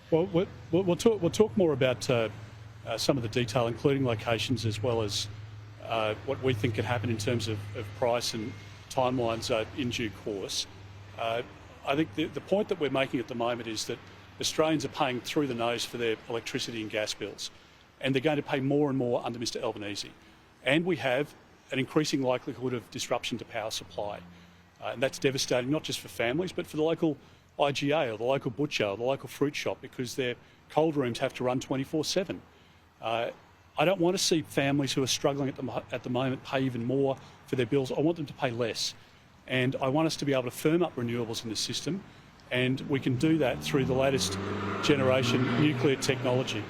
Well, we'll talk more about some of the detail, including locations, as well as what we think can happen in terms of price and timelines in due course. I think the point that we're making at the moment is that Australians are paying through the nose for their electricity and gas bills, and they're going to pay more and more under Mr Albanese. And we have an increasing likelihood of disruption to power supply. And that's devastating not just for families, but for the local IGA or the local butcher or the local fruit shop, because their cold rooms have to run 24/7. I don't want to see families who are struggling at the moment pay even more for their bills. I want them to pay less. And I want us to be able to firm up renewables in the system, and we can do that through the latest generation nuclear technology.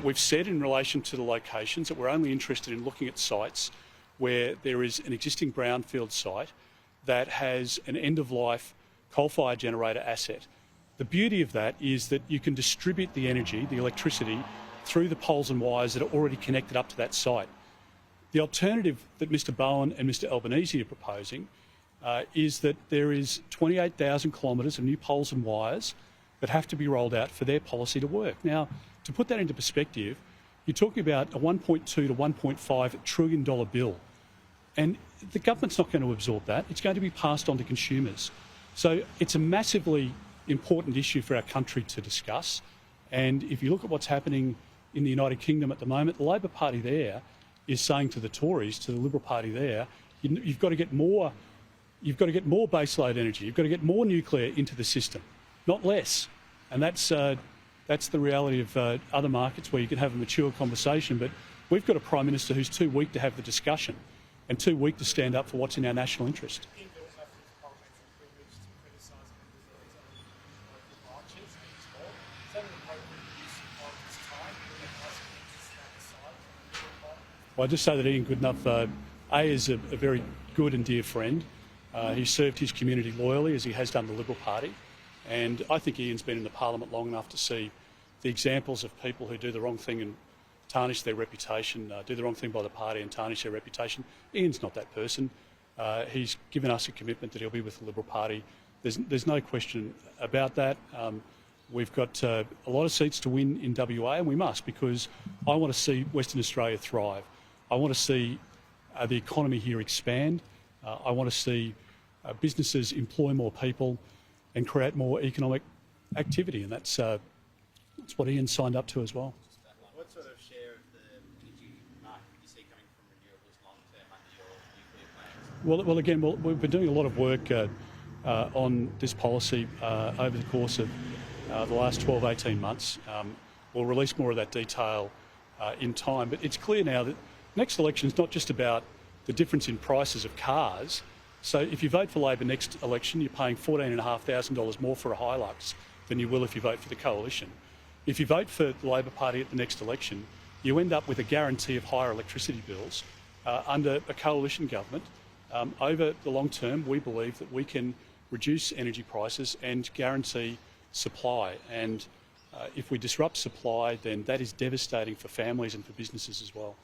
We've said in relation to the locations that we're only interested in looking at sites where there is an existing brownfield site that has an end-of-life coal-fired generator asset. The beauty of that is that you can distribute the energy, the electricity, through the poles and wires that are already connected up to that site. The alternative that Mr Bowen and Mr Albanese are proposing is that there is 28,000 kilometres of new poles and wires that have to be rolled out for their policy to work. Now, to put that into perspective, you're talking about a $1.2 to $1.5 trillion bill. And the government's not going to absorb that. It's going to be passed on to consumers. So it's a massively important issue for our country to discuss. And if you look at what's happening in the United Kingdom at the moment, the Labor Party there is saying to the Tories, to the Liberal Party there, you've got to get more baseload energy. You've got to get more nuclear into the system, not less. And that's the reality of other markets where you can have a mature conversation. But we've got a Prime Minister who's too weak to have the discussion and too weak to stand up for what's in our national interest. Well, I just say that Ian Goodenough, is a very good and dear friend. He served his community loyally, as he has done the Liberal Party. And I think Ian's been in the Parliament long enough to see the examples of people who do the wrong thing and tarnish their reputation, do the wrong thing by the party and tarnish their reputation. Ian's not that person. He's given us a commitment that he'll be with the Liberal Party. There's no question about that. We've got a lot of seats to win in WA, and we must, because I want to see Western Australia thrive. I want to see the economy here expand. I want to see businesses employ more people and create more economic activity, and that's what Ian signed up to as well. What sort of share of the energy market do you see coming from renewables long term under your nuclear plans? Well, again, we've been doing a lot of work on this policy over the course of the last 12, 18 months. We'll release more of that detail in time, but it's clear now that next election is not just about the difference in prices of cars. So if you vote for Labor next election, you're paying $14,500 more for a Hilux than you will if you vote for the Coalition. If you vote for the Labor Party at the next election, you end up with a guarantee of higher electricity bills under a Coalition government. Over the long term, we believe that we can reduce energy prices and guarantee supply. And if we disrupt supply, then that is devastating for families and for businesses as well.